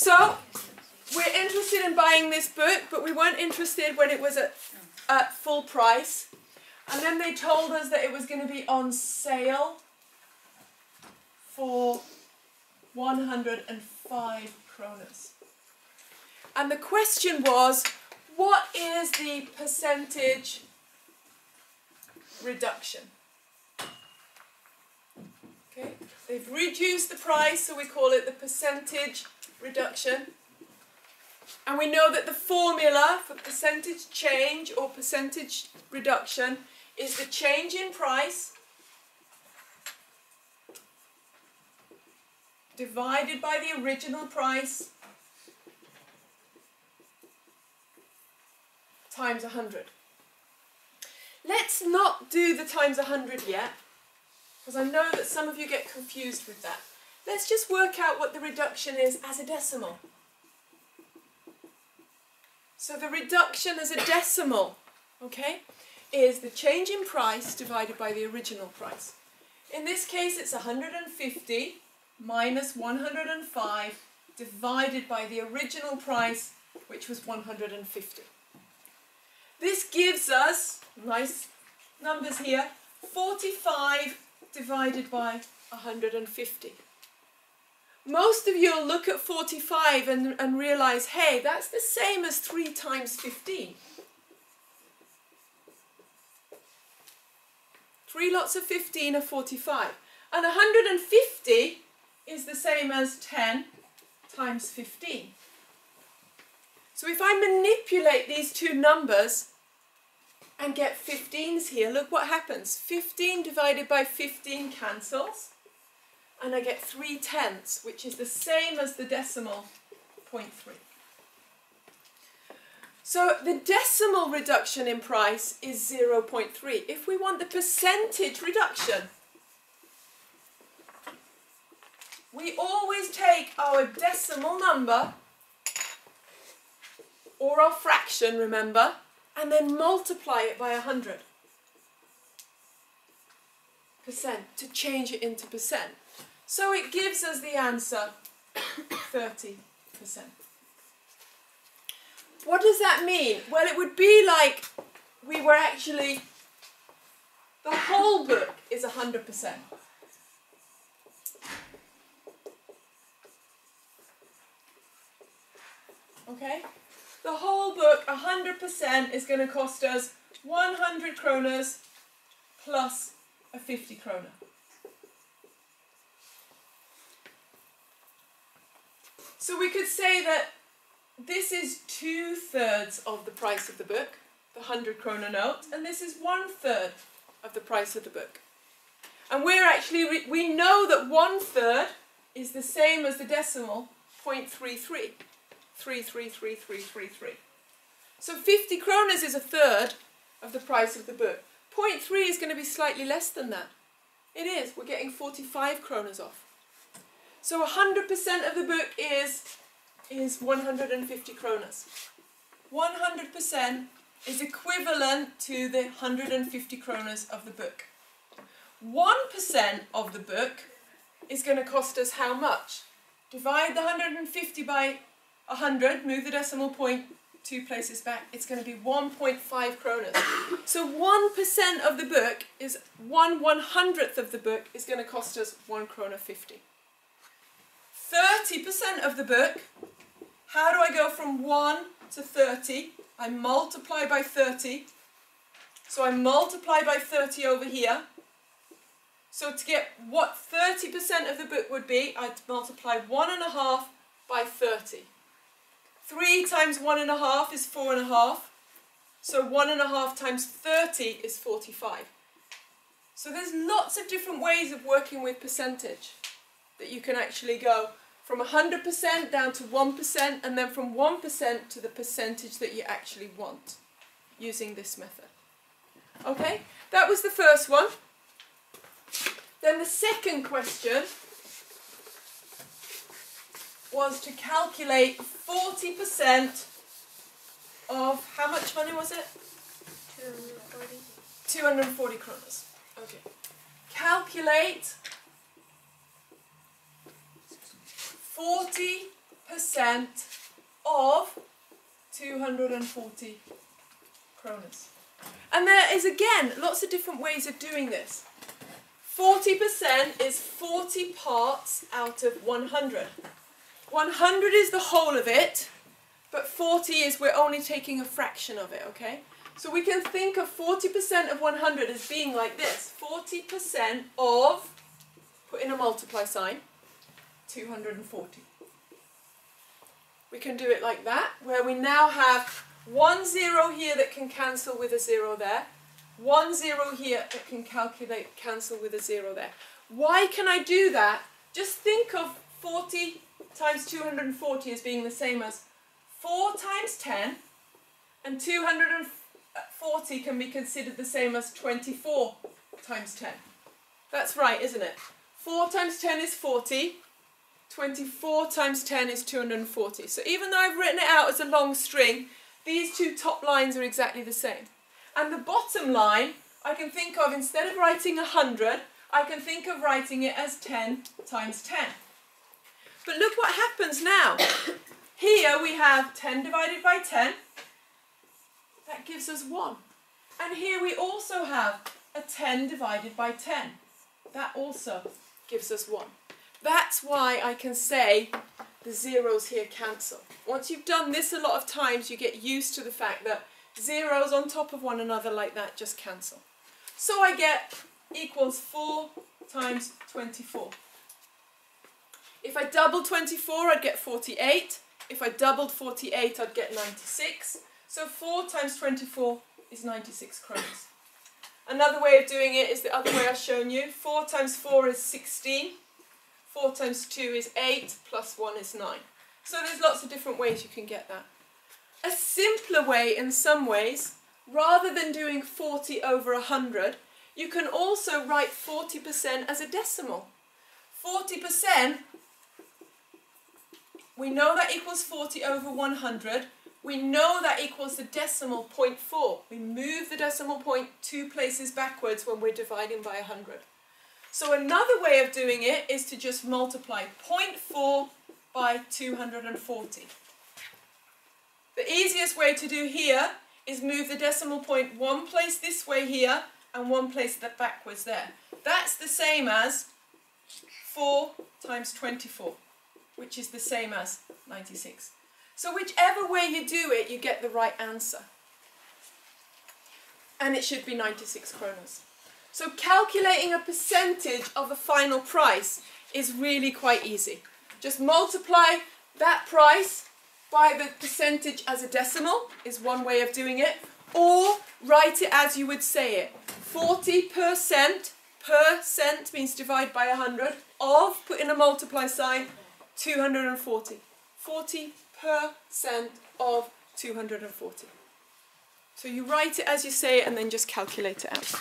So, we're interested in buying this book, but we weren't interested when it was at full price. And then they told us that it was going to be on sale for 105 kroners. And the question was, what is the percentage reduction? Okay, they've reduced the price, so we call it the percentage reduction. And we know that the formula for percentage change or percentage reduction is the change in price divided by the original price times 100. Let's not do the times 100 yet, because I know that some of you get confused with that. Let's just work out what the reduction is as a decimal. So the reduction as a decimal, okay, is the change in price divided by the original price. In this case, it's 150 minus 105 divided by the original price, which was 150. This gives us, nice numbers here, 45 divided by 150. Most of you will look at 45 and realise, hey, that's the same as 3 times 15. 3 lots of 15 are 45. And 150 is the same as 10 times 15. So if I manipulate these two numbers and get 15s here, look what happens. 15 divided by 15 cancels. And I get 3/10, which is the same as the decimal 0.3. So the decimal reduction in price is 0.3. If we want the percentage reduction, we always take our decimal number, or our fraction, remember, and then multiply it by 100% to change it into percent. So it gives us the answer 30%. What does that mean? Well, it would be like we were actually, the whole book is 100%. Okay? The whole book, 100%, is going to cost us 100 kroners plus a 50 kroner. So we could say that this is 2/3 of the price of the book, the 100 kroner note, and this is 1/3 of the price of the book. And we're actually, we know that 1/3 is the same as the decimal 0.33. 3333333. So 50 kroners is 1/3 of the price of the book. 0.3 is going to be slightly less than that. It is. We're getting 45 kroners off. So 100% of the book is 150 kroners. 100% is equivalent to the 150 kroners of the book. 1% of the book is going to cost us how much? Divide the 150 by 100, move the decimal point 2 places back, it's going to be 1.5 kroners. So 1% of the book is 1/100th of the book is going to cost us 1 krona 50. 30% of the book, how do I go from 1 to 30? I multiply by 30. So I multiply by 30 over here. So to get what 30% of the book would be, I'd multiply 1.5 by 30. 3 times 1.5 is 4.5. So 1.5 times 30 is 45. So there's lots of different ways of working with percentage. That you can actually go from 100% down to 1%, and then from 1% to the percentage that you actually want using this method. Okay, that was the first one. Then the second question was to calculate 40% of, how much money was it? 240. 240 kroners. Okay. Calculate 40% of 240 kronas. And there is again lots of different ways of doing this. 40% is 40 parts out of 100. 100 is the whole of it, but 40 is we're only taking a fraction of it, okay? So we can think of 40% of 100 as being like this. 40% of, put in a multiply sign, 240. We can do it like that, where we now have 1 0 here that can cancel with a 0 there. 1 0 here that can cancel with a 0 there. Why can I do that? Just think of 40 times 240 as being the same as 4 times 10, and 240 can be considered the same as 24 times 10. That's right, isn't it? 4 times 10 is 40. 24 times 10 is 240. So even though I've written it out as a long string, these two top lines are exactly the same. And the bottom line, I can think of, instead of writing 100, I can think of writing it as 10 times 10. But look what happens now. Here we have 10 divided by 10. That gives us 1. And here we also have a 10 divided by 10. That also gives us 1. That's why I can say the zeros here cancel. Once you've done this a lot of times, you get used to the fact that zeros on top of one another like that just cancel. So I get equals 4 times 24. If I doubled 24, I'd get 48. If I doubled 48, I'd get 96. So 4 times 24 is 96 kronas. Another way of doing it is the other way I've shown you. 4 times 4 is 16. 4 times 2 is 8, plus 1 is 9. So there's lots of different ways you can get that. A simpler way in some ways, rather than doing 40 over 100, you can also write 40% as a decimal. 40%, we know that equals 40 over 100. We know that equals the decimal 0.4. We move the decimal point 2 places backwards when we're dividing by 100. So another way of doing it is to just multiply 0.4 by 240. The easiest way to do here is move the decimal point 1 place this way here and 1 place that backwards there. That's the same as 4 times 24, which is the same as 96. So whichever way you do it, you get the right answer. And it should be 96 kronas. So calculating a percentage of a final price is really quite easy. Just multiply that price by the percentage as a decimal is one way of doing it, or write it as you would say it. 40%, percent means divide by 100, of, put in a multiply sign, 240. 40% of 240. So you write it as you say it and then just calculate it out.